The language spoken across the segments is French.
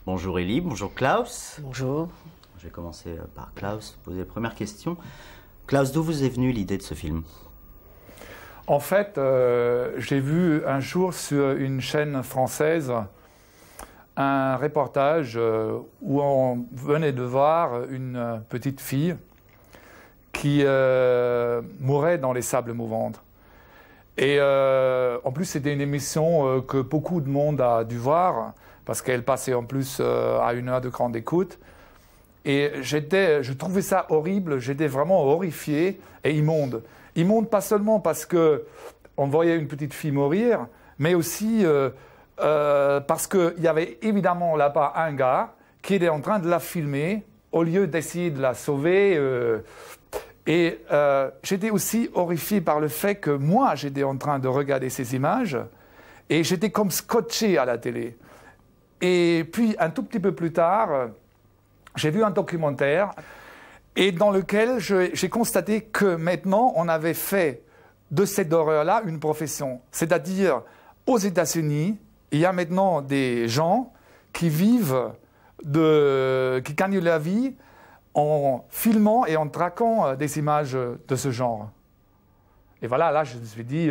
Bonjour Élie, bonjour Klaus. Bonjour. Je vais commencer par Klaus, poser la première question. Klaus, d'où vous est venue l'idée de ce film? En fait, j'ai vu un jour sur une chaîne française un reportage où on venait de voir une petite fille qui mourait dans les sables mouvants. Et en plus, c'était une émission que beaucoup de monde a dû voir, parce qu'elle passait en plus à 1 heure de grande écoute. Et je trouvais ça horrible, j'étais vraiment horrifié et immonde. Immonde pas seulement parce qu'on voyait une petite fille mourir, mais aussi parce qu'il y avait évidemment là-bas un gars qui était en train de la filmer au lieu d'essayer de la sauver. Et j'étais aussi horrifié par le fait que moi, j'étais en train de regarder ces images et j'étais comme scotché à la télé. Et puis, un tout petit peu plus tard, j'ai vu un documentaire et dans lequel j'ai constaté que maintenant, on avait fait de cette horreur-là une profession. C'est-à-dire, aux États-Unis, il y a maintenant des gens qui vivent, qui gagnent leur vie en filmant et en traquant des images de ce genre. Et voilà, là, je me suis dit,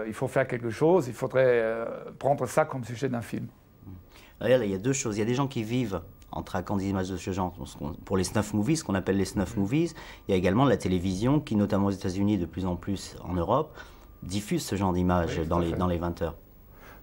il faut faire quelque chose, il faudrait prendre ça comme sujet d'un film. Regarde, il y a deux choses. Il y a des gens qui vivent en traquant des images de ce genre, pour les snuff movies, ce qu'on appelle les snuff movies. Il y a également la télévision qui, notamment aux États-Unis, de plus en plus en Europe, diffuse ce genre d'images dans les 20 heures.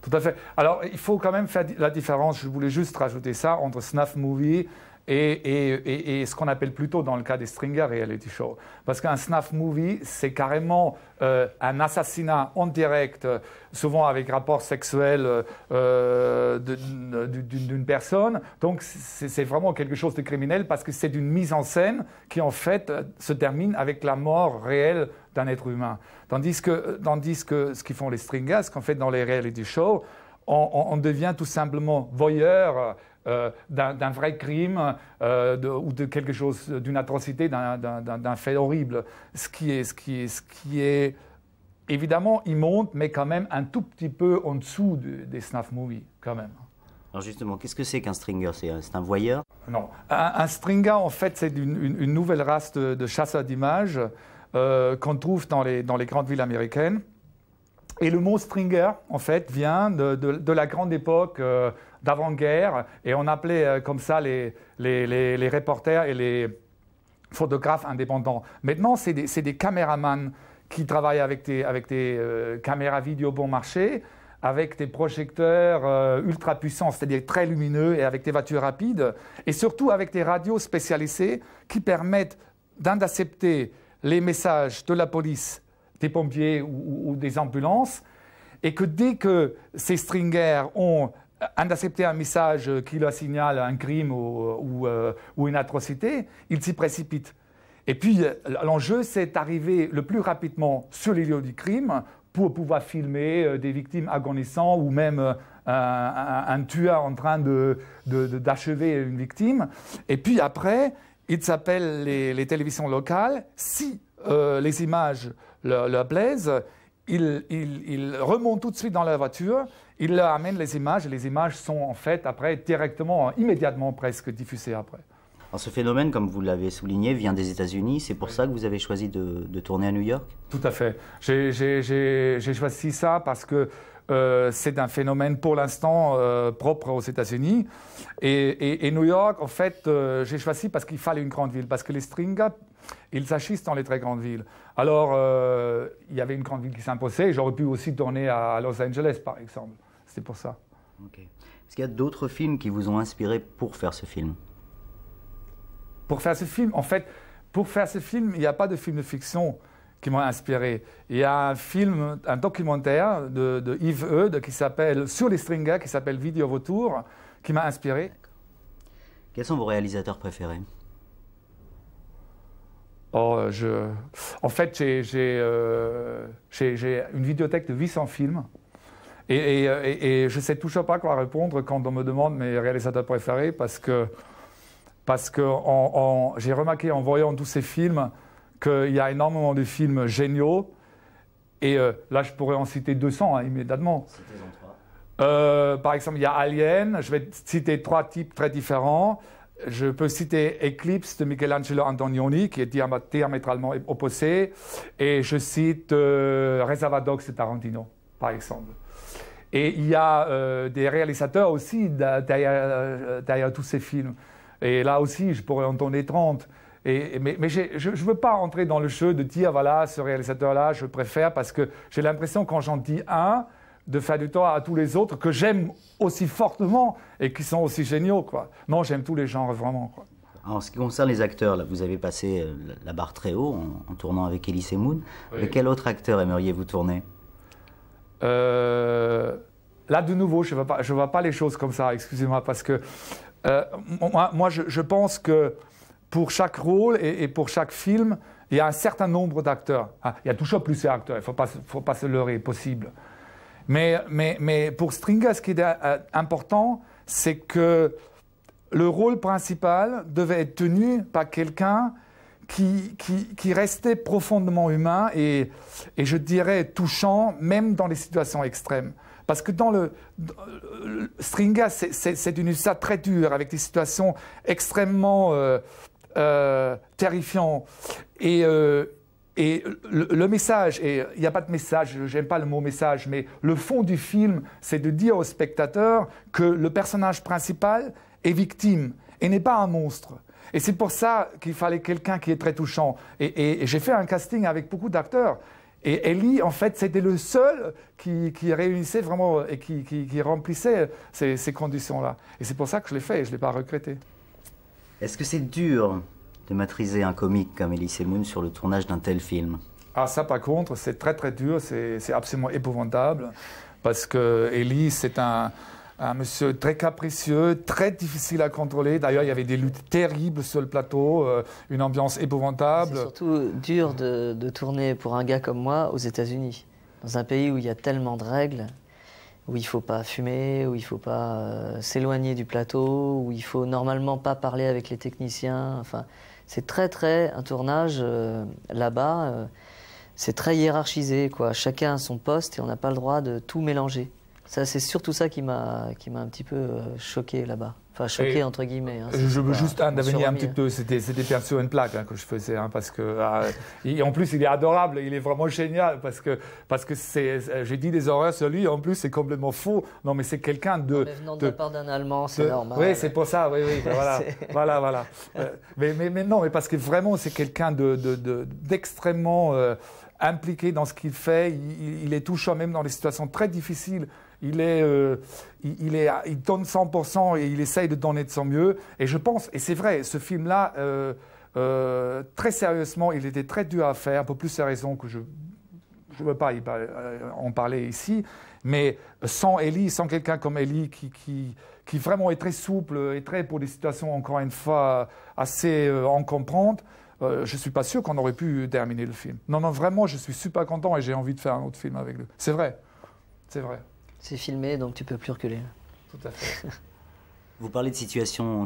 Tout à fait. Alors, il faut quand même faire la différence, je voulais juste rajouter ça, entre snuff movie et ce qu'on appelle plutôt dans le cas des Stringer reality shows. Parce qu'un snuff movie, c'est carrément un assassinat en direct, souvent avec rapport sexuel d'une personne. Donc c'est vraiment quelque chose de criminel parce que c'est une mise en scène qui en fait se termine avec la mort réelle d'un être humain. Tandis que ce qu'ils font les Stringers, ce qu'on fait dans les reality shows, on devient tout simplement voyeur d'un vrai crime ou de quelque chose, d'une atrocité, d'un fait horrible. Ce qui est évidemment immonde, mais quand même un tout petit peu en dessous des snuff movies, quand même. Alors justement, qu'est-ce que c'est qu'un stringer? C'est un voyeur? Non. Un stringer, en fait, c'est une nouvelle race de chasseurs d'images qu'on trouve dans les grandes villes américaines. Et le mot stringer, en fait, vient de la grande époque d'avant-guerre, et on appelait comme ça les reporters et les photographes indépendants. Maintenant, c'est des caméramans qui travaillent avec des caméras vidéo bon marché, avec des projecteurs ultra puissants, c'est-à-dire très lumineux, et avec des voitures rapides, et surtout avec des radios spécialisées qui permettent d'intercepter les messages de la police, des pompiers ou des ambulances, et que dès que ces stringers ont intercepté un message qui leur signale un crime ou une atrocité, ils s'y précipitent. Et puis l'enjeu, c'est d'arriver le plus rapidement sur les lieux du crime pour pouvoir filmer des victimes agonissantes ou même un tueur en train d'achever une victime. Et puis après, ils s'appellent les télévisions locales. Si les images leur plaisent, ils remontent tout de suite dans leur voiture, ils leur amènent les images, et les images sont en fait après directement, immédiatement presque diffusées après. Alors ce phénomène, comme vous l'avez souligné, vient des États-Unis. C'est pour ça que vous avez choisi de tourner à New York? Tout à fait. J'ai choisi ça parce que c'est un phénomène pour l'instant propre aux États-Unis. Et New York, en fait, j'ai choisi parce qu'il fallait une grande ville. Parce que les Stringers, ils s'agissent dans les très grandes villes. Alors, il y avait une grande ville qui s'imposait. J'aurais pu aussi tourner à Los Angeles, par exemple. C'est pour ça. Okay. Est-ce qu'il y a d'autres films qui vous ont inspiré pour faire ce film? Pour faire ce film, en fait, il n'y a pas de film de fiction qui m'ont inspiré. Il y a un documentaire de Yves Eudes qui s'appelle Sur les Stringers, qui s'appelle Vidéo Vautour, qui m'a inspiré. Quels sont vos réalisateurs préférés? En fait, j'ai une vidéothèque de 800 films. Et je ne sais toujours pas quoi répondre quand on me demande mes réalisateurs préférés, parce que j'ai remarqué en voyant tous ces films qu'il y a énormément de films géniaux. Et là, je pourrais en citer 200 immédiatement. Par exemple, il y a Alien, je vais citer 3 types très différents. Je peux citer Eclipse de Michelangelo Antonioni, qui est diamétralement opposé. Et je cite Reservoir Dogs de Tarantino, par exemple. Et il y a des réalisateurs aussi derrière tous ces films. Et là aussi, je pourrais en donner 30. Mais je ne veux pas entrer dans le jeu de dire, voilà, ce réalisateur-là, je préfère, parce que j'ai l'impression, quand j'en dis un, de faire du tort à tous les autres que j'aime aussi fortement et qui sont aussi géniaux, quoi. Non, j'aime tous les genres, vraiment, quoi. En ce qui concerne les acteurs, là, vous avez passé la barre très haut en tournant avec Elise Moon. Oui. Avec quel autre acteur aimeriez-vous tourner? Là, de nouveau, je ne vois pas les choses comme ça, excusez-moi, parce que moi je pense que pour chaque rôle et pour chaque film, il y a un certain nombre d'acteurs. Ah, il y a toujours plusieurs acteurs, il ne faut pas se leurrer, possible. Mais pour Stringer, ce qui est important, c'est que le rôle principal devait être tenu par quelqu'un qui restait profondément humain et je dirais touchant, même dans les situations extrêmes. Parce que dans Stringer, c'est une histoire très dure, avec des situations extrêmement terrifiantes. Et le message, et il n'y a pas de message, j'aime pas le mot message, mais le fond du film, c'est de dire au spectateur que le personnage principal est victime et n'est pas un monstre. Et c'est pour ça qu'il fallait quelqu'un qui est très touchant. Et j'ai fait un casting avec beaucoup d'acteurs. Et Ellie, en fait, c'était le seul qui réunissait vraiment et qui remplissait ces conditions-là. Et c'est pour ça que je l'ai fait et je ne l'ai pas regretté. Est-ce que c'est dur de maîtriser un comique comme Elise Moon sur le tournage d'un tel film? Ah, ça, par contre, c'est très, très dur. C'est absolument épouvantable. Parce que Ellie, c'est un monsieur très capricieux, très difficile à contrôler. D'ailleurs, il y avait des luttes terribles sur le plateau, une ambiance épouvantable. C'est surtout dur de tourner pour un gars comme moi aux États-Unis, dans un pays où il y a tellement de règles, où il ne faut pas fumer, où il ne faut pas s'éloigner du plateau, où il ne faut normalement pas parler avec les techniciens. Enfin, c'est un tournage là-bas, c'est très hiérarchisé, quoi. Chacun a son poste et on n'a pas le droit de tout mélanger. Ça, c'est surtout ça qui m'a un petit peu choqué là-bas. Enfin, choqué entre guillemets. Hein, je veux juste intervenir un petit peu. C'était bien sûr une blague que je faisais, parce que et en plus il est adorable, il est vraiment génial parce que j'ai dit des horreurs sur lui. En plus c'est complètement faux. Non, mais c'est quelqu'un de. Mais venant de la part d'un Allemand, c'est normal. Oui, c'est pour ça. Oui, voilà. Mais non, mais parce que vraiment c'est quelqu'un d'extrêmement impliqué dans ce qu'il fait. Il est touchant même dans des situations très difficiles. Il donne 100% et il essaye de donner de son mieux. Et je pense, et c'est vrai, ce film-là, très sérieusement, il était très dur à faire, pour plus de raisons que je ne veux pas en parler ici. Mais sans Ellie, sans quelqu'un comme Ellie qui vraiment est très souple et très, pour des situations, encore une fois, assez encombrantes, je ne suis pas sûr qu'on aurait pu terminer le film. Non, vraiment, je suis super content et j'ai envie de faire un autre film avec lui. C'est vrai. C'est vrai. C'est filmé, donc tu ne peux plus reculer. Tout à fait. Vous parlez de situations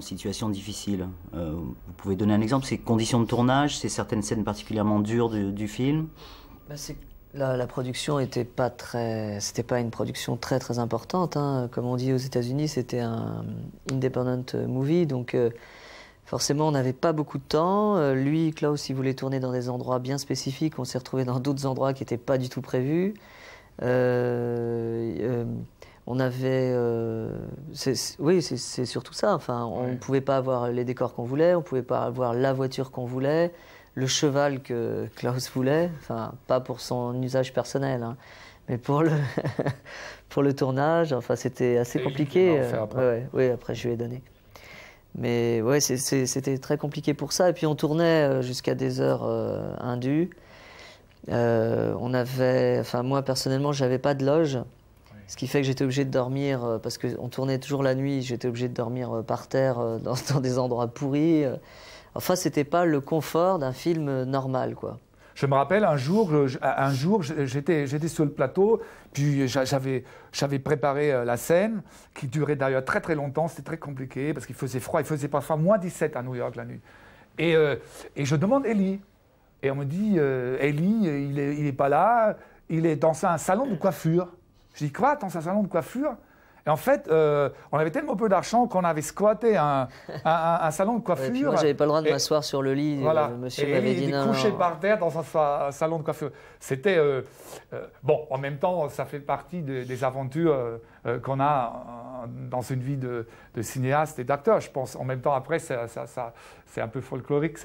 difficiles. Vous pouvez donner un exemple? C'est conditions de tournage, c'est certaines scènes particulièrement dures du film? La production n'était pas c'était pas une production très très importante. Hein. Comme on dit aux États-Unis, c'était un independent movie, donc forcément on n'avait pas beaucoup de temps. Lui, Klaus, il voulait tourner dans des endroits bien spécifiques. On s'est retrouvé dans d'autres endroits qui n'étaient pas du tout prévus. On avait, oui, c'est surtout ça. Enfin, on ne pouvait pas avoir les décors qu'on voulait, on ne pouvait pas avoir la voiture qu'on voulait, le cheval que Klaus voulait. Enfin, pas pour son usage personnel, hein, mais pour le tournage. Enfin, c'était assez compliqué. Oui, après je lui ai donné. Mais ouais, c'était très compliqué pour ça. Et puis on tournait jusqu'à des heures indues. Moi personnellement, j'avais pas de loge, ce qui fait que j'étais obligé de dormir parce qu'on tournait toujours la nuit. J'étais obligé de dormir par terre dans des endroits pourris. Enfin, c'était pas le confort d'un film normal, quoi. Je me rappelle un jour, j'étais sur le plateau, puis j'avais préparé la scène qui durait d'ailleurs très très longtemps. C'était très compliqué parce qu'il faisait froid. Il faisait parfois moins 17 à New York la nuit. Et je demande Ellie. Et on me dit, Ellie, il est pas là, il est dans un salon de coiffure. Je dis, quoi, dans un salon de coiffure? Et en fait, on avait tellement peu d'argent qu'on avait squatté un salon de coiffure. Ouais, puis moi, j'avais pas le droit de m'asseoir sur le lit. Voilà. Monsieur et m'avait il dit était non. couché par terre dans un salon de coiffure. C'était bon. En même temps, ça fait partie des aventures qu'on a dans une vie de cinéaste et d'acteur. Je pense. En même temps, après, c'est un peu folklorique.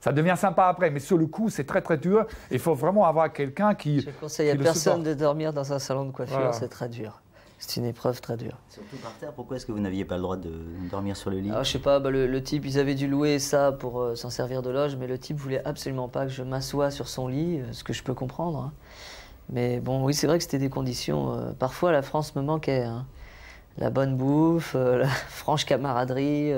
Ça devient sympa après. Mais sur le coup, c'est très très dur. Il faut vraiment avoir quelqu'un qui. Je conseille à personne de dormir dans un salon de coiffure. Voilà. C'est très dur. C'est une épreuve très dure. Surtout par terre, pourquoi est-ce que vous n'aviez pas le droit de dormir sur le lit? Je sais pas, le type, ils avaient dû louer ça pour s'en servir de loge, mais le type voulait absolument pas que je m'assoie sur son lit, ce que je peux comprendre. Hein. Mais bon, oui, c'est vrai que c'était des conditions. Parfois, la France me manquait. Hein. La bonne bouffe, la franche camaraderie.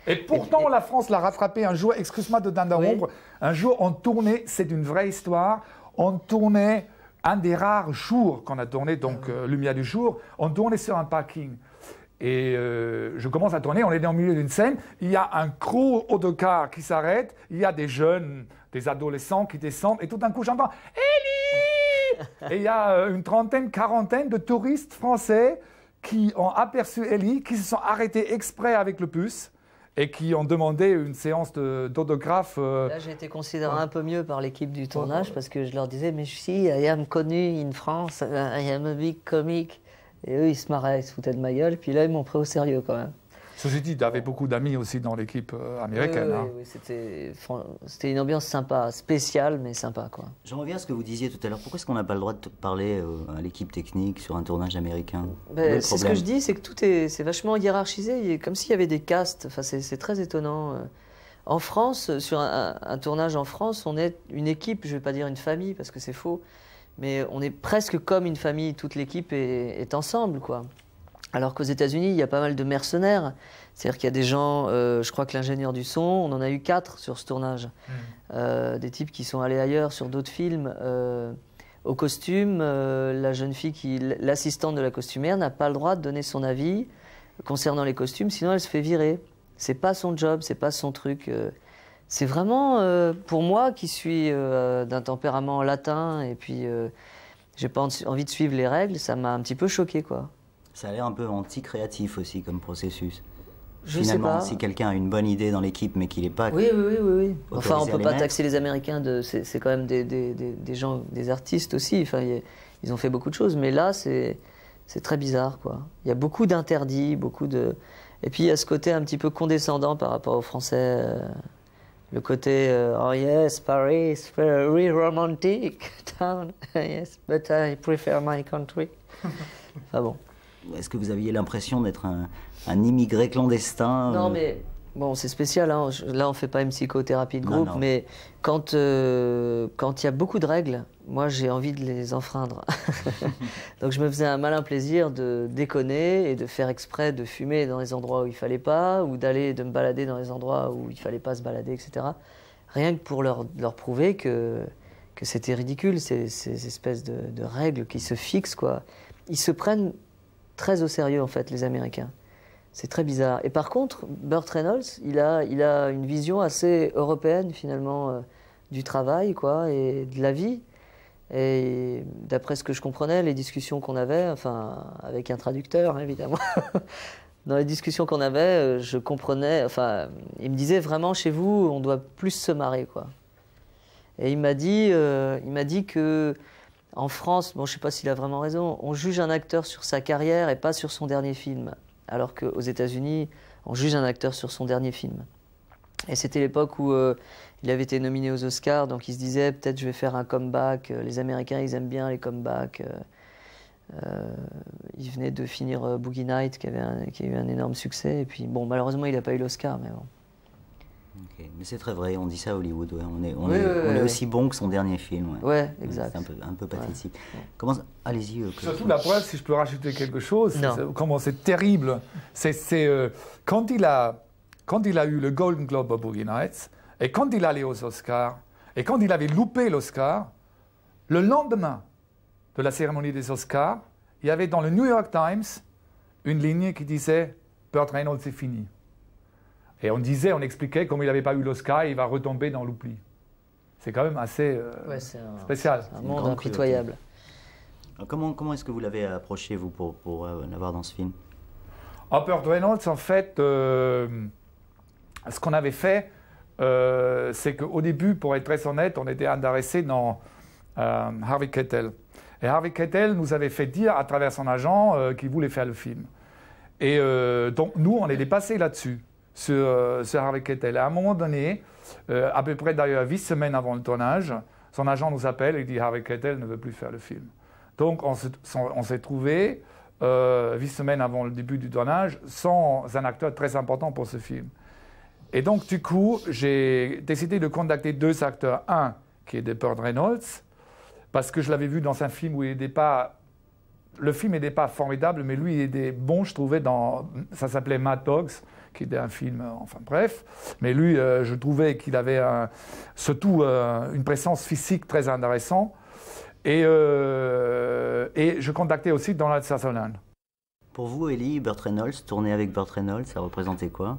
Et pourtant, la France l'a rattrapé un jour, excuse-moi de d'interrompre, un jour on tournait, c'est une vraie histoire, on tournait... Un des rares jours qu'on a tourné, donc Lumière du jour, on tournait sur un parking. Et je commence à tourner, on est dans le milieu d'une scène, il y a un gros autocar qui s'arrête, il y a des jeunes, des adolescents qui descendent, et tout d'un coup j'entends « Ellie !» Et il y a une trentaine, quarantaine de touristes français qui ont aperçu Ellie, qui se sont arrêtés exprès avec le bus, et qui ont demandé une séance d'autographe. Là, j'ai été considéré un peu mieux par l'équipe du tournage parce que je leur disais, mais si, I am connu in France, I am a big comic. Et eux, ils se marraient, ils se foutaient de ma gueule. Puis là, ils m'ont pris au sérieux quand même. Ceci dit, tu avais beaucoup d'amis aussi dans l'équipe américaine. Oui, c'était une ambiance sympa, spéciale, mais sympa, quoi. J'en reviens à ce que vous disiez tout à l'heure. Pourquoi est-ce qu'on n'a pas le droit de parler à l'équipe technique sur un tournage américain? C'est ce que je dis, c'est que c'est vachement hiérarchisé, comme s'il y avait des castes. Enfin, c'est très étonnant. En France, sur un tournage en France, on est une équipe, je ne vais pas dire une famille, parce que c'est faux, mais on est presque comme une famille, toute l'équipe est ensemble, quoi. Alors qu'aux États-Unis, il y a pas mal de mercenaires. C'est-à-dire qu'il y a des gens, je crois que l'ingénieur du son, on en a eu 4 sur ce tournage. Des types qui sont allés ailleurs sur d'autres films. Au costume, la jeune fille, l'assistante de la costumière, n'a pas le droit de donner son avis concernant les costumes, sinon elle se fait virer. C'est pas son job, c'est pas son truc. C'est vraiment, pour moi qui suis d'un tempérament latin et puis j'ai pas envie de suivre les règles, ça m'a un petit peu choqué, quoi. Ça a l'air un peu anti-créatif aussi comme processus. Je Finalement, sais pas. Si quelqu'un a une bonne idée dans l'équipe mais qu'il n'est pas... Oui. Enfin, on peut pas taxer les Américains, c'est quand même des gens, des artistes aussi. Enfin, ils ont fait beaucoup de choses, mais là, c'est très bizarre, quoi. Il y a beaucoup d'interdits, Et puis, il y a ce côté un petit peu condescendant par rapport aux Français. Le côté oh yes, Paris, very romantic town, yes, but I prefer my country. Enfin bon. Est-ce que vous aviez l'impression d'être un immigré clandestin? Non, mais bon, c'est spécial. Hein. Là, on fait pas une psychothérapie de groupe, mais quand il y a beaucoup de règles, moi, j'ai envie de les enfreindre. Donc, je me faisais un malin plaisir de déconner et de faire exprès de fumer dans les endroits où il fallait pas, ou de me balader dans les endroits où il fallait pas se balader, etc. Rien que pour leur prouver que c'était ridicule, ces espèces de règles qui se fixent, quoi. Ils se prennent très au sérieux, en fait, les Américains. C'est très bizarre. Et par contre, Burt Reynolds, il a une vision assez européenne, finalement, du travail, quoi, et de la vie. Et d'après ce que je comprenais, les discussions qu'on avait, enfin, avec un traducteur, hein, évidemment, dans les discussions qu'on avait, je comprenais, enfin, il me disait vraiment, chez vous, on doit plus se marrer, quoi. Et il m'a dit que en France, bon, je ne sais pas s'il a vraiment raison, on juge un acteur sur sa carrière et pas sur son dernier film. Alors qu'aux États-Unis, on juge un acteur sur son dernier film. Et c'était l'époque où il avait été nominé aux Oscars, donc il se disait peut-être je vais faire un comeback. Les Américains, ils aiment bien les comebacks. Il venait de finir Boogie Nights, qui a eu un énorme succès. Et puis, bon, malheureusement, il n'a pas eu l'Oscar, mais bon. Okay. Mais c'est très vrai, on dit ça à Hollywood. Ouais. On est aussi bon que son dernier film. Ouais, exact. C'est un peu pathétique. Ouais. Allez-y. Surtout la preuve, si je peux rajouter quelque chose, comment c'est terrible. C'est quand il a eu le Golden Globe à Boogie Nights, et quand il allait aux Oscars, et quand il avait loupé l'Oscar, le lendemain de la cérémonie des Oscars, il y avait dans le New York Times une ligne qui disait « Burt Reynolds, c'est fini ». Et on expliquait, comme il n'avait pas eu l'Oscar, il va retomber dans l'oubli. C'est quand même assez spécial. C'est un monde impitoyable. Comment est-ce que vous l'avez approché, vous, pour l'avoir dans ce film? Burt Reynolds, en fait, ce qu'on avait fait, c'est qu'au début, pour être très honnête, on était intéressé dans Harvey Keitel. Et Harvey Keitel nous avait fait dire, à travers son agent, qu'il voulait faire le film. Et donc, nous, on est dépassés là-dessus, sur Harvey Keitel. À un moment donné, à peu près d'ailleurs 8 semaines avant le tournage, son agent nous appelle et dit Harvey Keitel ne veut plus faire le film. Donc, on s'est trouvé 8 semaines avant le début du tournage sans un acteur très important pour ce film. Et donc, du coup, j'ai décidé de contacter 2 acteurs. Un qui est de Burt Reynolds, parce que je l'avais vu dans un film où il n'était pas... Le film n'était pas formidable, mais lui, il était bon, je trouvais, ça s'appelait Mad Dogs, qui était un film, enfin bref. Mais lui, je trouvais qu'il avait surtout une présence physique très intéressante. Et je contactais aussi Donald Sutherland. Pour vous, Ellie, Burt Reynolds, tourner avec Burt Reynolds, ça représentait quoi?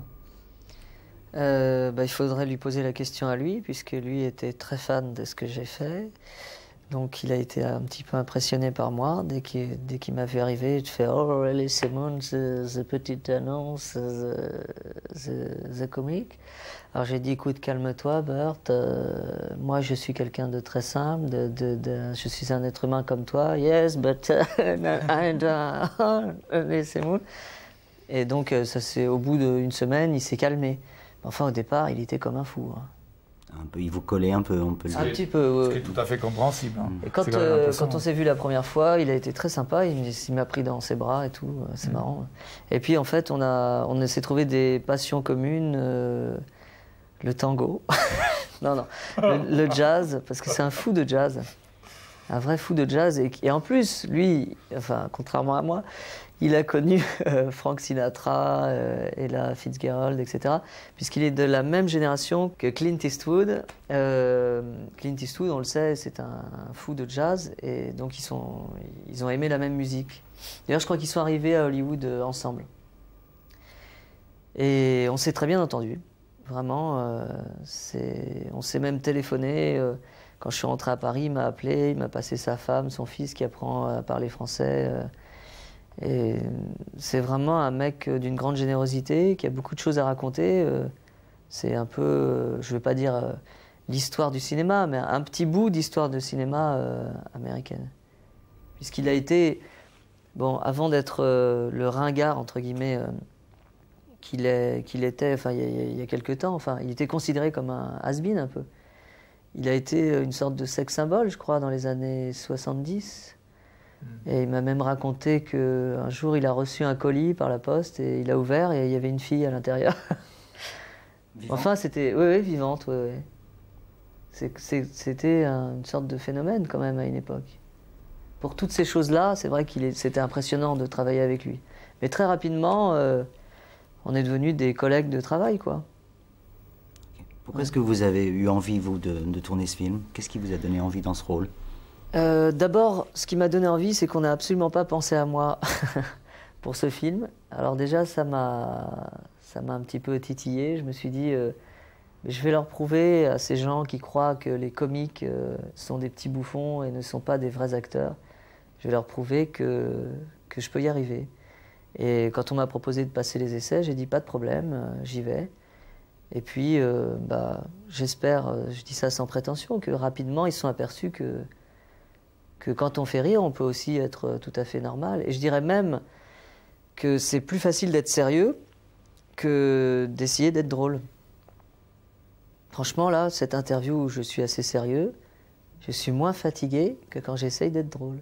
Il faudrait lui poser la question à lui, puisque lui était très fan de ce que j'ai fait. Donc il a été un petit peu impressionné par moi. Dès qu'il m'a vu arriver, il fait « Oh, Ellie Simon, the petite annonce, the comique ». Alors j'ai dit « Écoute, calme-toi, Burt. Moi, je suis quelqu'un de très simple. Je suis un être humain comme toi. Yes, but Ellie Simon ». Et donc, au bout d'une semaine, il s'est calmé. Enfin, au départ, il était comme un fou. Hein. Un peu, il vous collait un peu, on peut le dire. Un petit peu. Ce qui est tout à fait compréhensible. Hein. Et quand on s'est vu la première fois, il a été très sympa. Il m'a pris dans ses bras et tout. C'est marrant. Et puis, en fait, on s'est trouvé des passions communes. Le tango. Non. Le jazz, parce que c'est un fou de jazz. Un vrai fou de jazz. Et en plus, lui, enfin, contrairement à moi, il a connu Frank Sinatra, Ella Fitzgerald, etc. Puisqu'il est de la même génération que Clint Eastwood. Clint Eastwood, on le sait, c'est un fou de jazz. Et donc, ils ont aimé la même musique. D'ailleurs, je crois qu'ils sont arrivés à Hollywood ensemble. Et on s'est très bien entendus. Vraiment, on s'est même téléphoné. Quand je suis rentré à Paris, il m'a appelé, il m'a passé sa femme, son fils qui apprend à parler français. Et c'est vraiment un mec d'une grande générosité, qui a beaucoup de choses à raconter. C'est un peu, je ne veux pas dire l'histoire du cinéma, mais un petit bout d'histoire de cinéma américaine. Puisqu'il a été, bon, avant d'être le ringard, entre guillemets, qu'il était, enfin, il y a quelque temps, enfin, il était considéré comme un has-been un peu. Il a été une sorte de sex symbole, je crois, dans les années 70. Et il m'a même raconté qu'un jour, il a reçu un colis par la poste et il a ouvert et il y avait une fille à l'intérieur. Enfin, c'était... Oui, vivante, oui. C'était une sorte de phénomène quand même à une époque. Pour toutes ces choses-là, c'est vrai c'était impressionnant de travailler avec lui. Mais très rapidement, on est devenus des collègues de travail, quoi. Pourquoi est-ce que vous avez eu envie, vous, de tourner ce film? Qu'est-ce qui vous a donné envie dans ce rôle? D'abord, ce qui m'a donné envie, c'est qu'on n'a absolument pas pensé à moi pour ce film. Alors déjà, ça m'a un petit peu titillé. Je me suis dit, je vais leur prouver à ces gens qui croient que les comiques sont des petits bouffons et ne sont pas des vrais acteurs. Je vais leur prouver que je peux y arriver. Et quand on m'a proposé de passer les essais, j'ai dit pas de problème, j'y vais. Et puis, j'espère, je dis ça sans prétention, que rapidement ils se sont aperçus que quand on fait rire, on peut aussi être tout à fait normal. Et je dirais même que c'est plus facile d'être sérieux que d'essayer d'être drôle. Franchement, là, cette interview où je suis assez sérieux, je suis moins fatigué que quand j'essaye d'être drôle.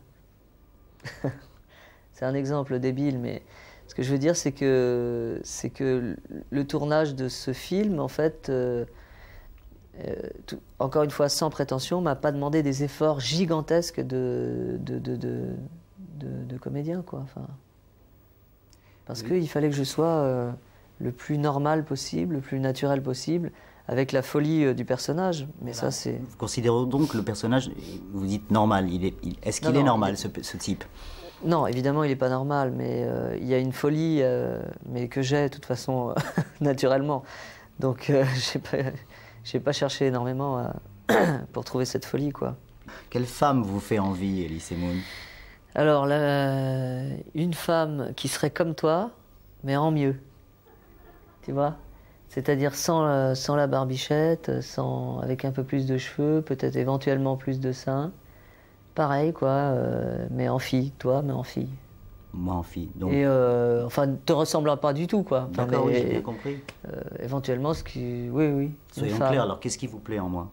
C'est un exemple débile, mais ce que je veux dire, c'est que le tournage de ce film, en fait, encore une fois, sans prétention, m'a pas demandé des efforts gigantesques de comédien, quoi. Enfin, parce qu'il fallait que je sois le plus normal possible, le plus naturel possible, avec la folie du personnage. Mais voilà. Ça, c'est... Vous considérez donc le personnage, vous dites normal, est-ce qu'il est normal, ce type? Non, évidemment, il n'est pas normal, mais il y a une folie, mais que j'ai, de toute façon, naturellement. Donc, j'ai pas cherché énormément pour trouver cette folie, quoi. Quelle femme vous fait envie, Ellie Simon? Alors, une femme qui serait comme toi, mais en mieux. Tu vois? C'est-à-dire sans la barbichette, avec un peu plus de cheveux, peut-être éventuellement plus de seins. Pareil, quoi, mais en fille, toi, mais en fille. Moi en fille. Donc... Et enfin, ne te ressemblant pas du tout, quoi. Enfin, d'accord, oui, j'ai bien compris. Éventuellement, ce qui... Oui. Soyons clairs, alors qu'est-ce qui vous plaît en moi?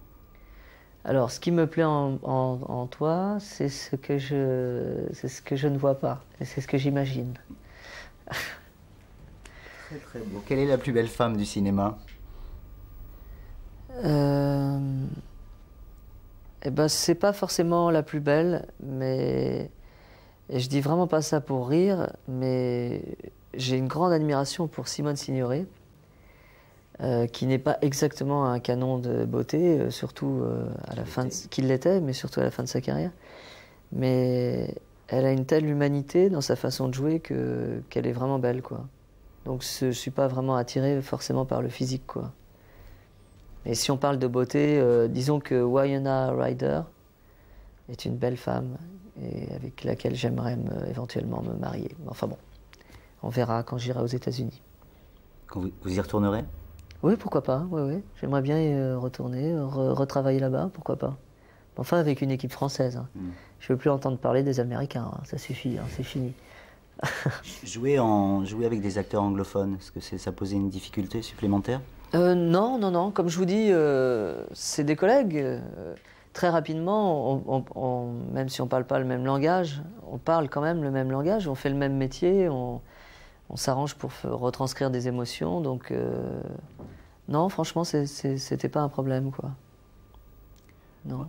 Alors, ce qui me plaît en toi, c'est ce que je ne vois pas, et c'est ce que j'imagine. Très très beau. Quelle est la plus belle femme du cinéma? Eh ben, c'est pas forcément la plus belle, mais... Et je dis vraiment pas ça pour rire, mais j'ai une grande admiration pour Simone Signoret, qui n'est pas exactement un canon de beauté, surtout à la fin qu'il l'était, mais surtout à la fin de sa carrière. Mais elle a une telle humanité dans sa façon de jouer qu'elle est vraiment belle, quoi. Donc je suis pas vraiment attiré forcément par le physique, quoi. Et si on parle de beauté, disons que Winona Ryder est une belle femme et avec laquelle j'aimerais éventuellement me marier. Enfin bon, on verra quand j'irai aux États-Unis. Quand vous y retournerez? Oui, pourquoi pas, oui. J'aimerais bien y retourner, retravailler là-bas, pourquoi pas. Enfin, avec une équipe française. Hein. Je ne veux plus entendre parler des Américains, hein. Ça suffit, hein, c'est fini. Jouer avec des acteurs anglophones, est-ce que ça posait une difficulté supplémentaire? Non. Comme je vous dis, c'est des collègues. Très rapidement, même si on ne parle pas le même langage, on parle quand même le même langage, on fait le même métier, on s'arrange pour retranscrire des émotions. Donc, non, franchement, c'était pas un problème, quoi. Non.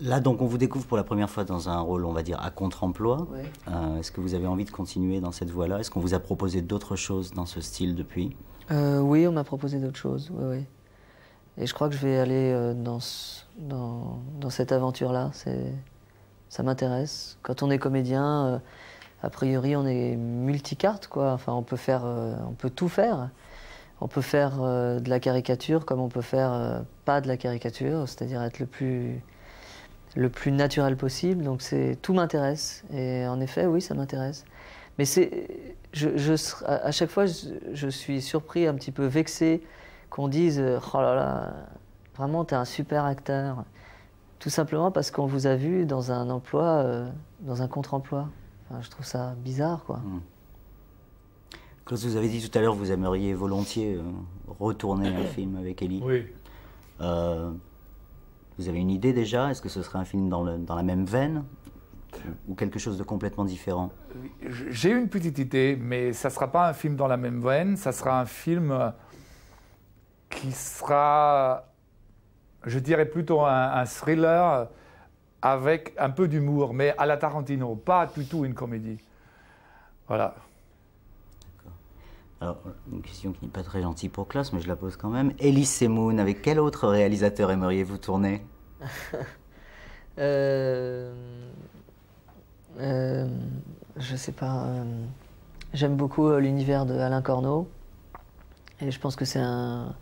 Là, donc, on vous découvre pour la première fois dans un rôle, on va dire, à contre-emploi. Ouais. Est-ce que vous avez envie de continuer dans cette voie-là? Est-ce qu'on vous a proposé d'autres choses dans ce style depuis? Oui, on m'a proposé d'autres choses, oui. Et je crois que je vais aller dans cette aventure-là. Ça m'intéresse. Quand on est comédien, a priori, on est multicarte, quoi. Enfin, on peut tout faire. On peut faire de la caricature comme on peut faire pas de la caricature, c'est-à-dire être le plus naturel possible. Donc tout m'intéresse. Et en effet, oui, ça m'intéresse. Mais à chaque fois, je suis surpris, un petit peu vexé, qu'on dise « Oh là là, vraiment, t'es un super acteur ». Tout simplement parce qu'on vous a vu dans un emploi, dans un contre-emploi. Enfin, je trouve ça bizarre, quoi. Claude, vous avez dit tout à l'heure que vous aimeriez volontiers retourner un film avec Elie. Oui. Vous avez une idée déjà? Est-ce que ce serait un film dans la même veine ou quelque chose de complètement différent? J'ai une petite idée, mais ça ne sera pas un film dans la même veine. Ça sera un film qui sera, je dirais plutôt un thriller avec un peu d'humour, mais à la Tarantino, pas du tout une comédie. Voilà. D'accord. Alors, une question qui n'est pas très gentille pour Klaus, mais je la pose quand même. Elie Semoun, avec quel autre réalisateur aimeriez-vous tourner? Je sais pas. J'aime beaucoup l'univers de Alain Corneau. Et je pense que c'est un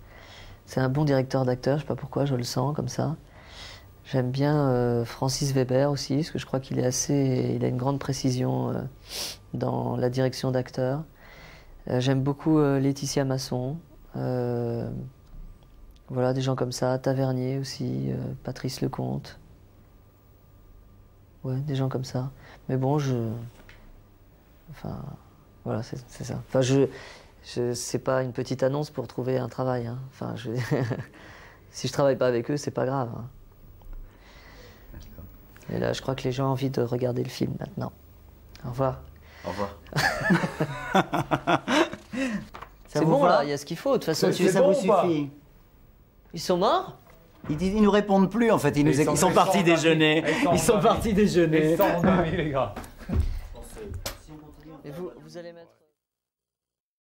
bon directeur d'acteur. Je sais pas pourquoi, je le sens comme ça. J'aime bien Francis Weber aussi, parce que je crois qu'il il a une grande précision dans la direction d'acteur. J'aime beaucoup Laetitia Masson. Voilà, des gens comme ça. Tavernier aussi, Patrice Lecomte. Ouais, des gens comme ça. Mais bon, enfin, voilà, c'est ça. Enfin, c'est pas une petite annonce pour trouver un travail. Hein. Enfin, si je travaille pas avec eux, c'est pas grave. Hein. Et là, je crois que les gens ont envie de regarder le film maintenant. Au revoir. Au revoir. C'est bon, là, il y a ce qu'il faut. De toute façon, ça vous suffit. Ils sont morts? Ils nous répondent plus, en fait. Ils sont partis déjeuner. Ils sont partis déjeuner. Ils sont endormis, les gars. Et vous allez mettre...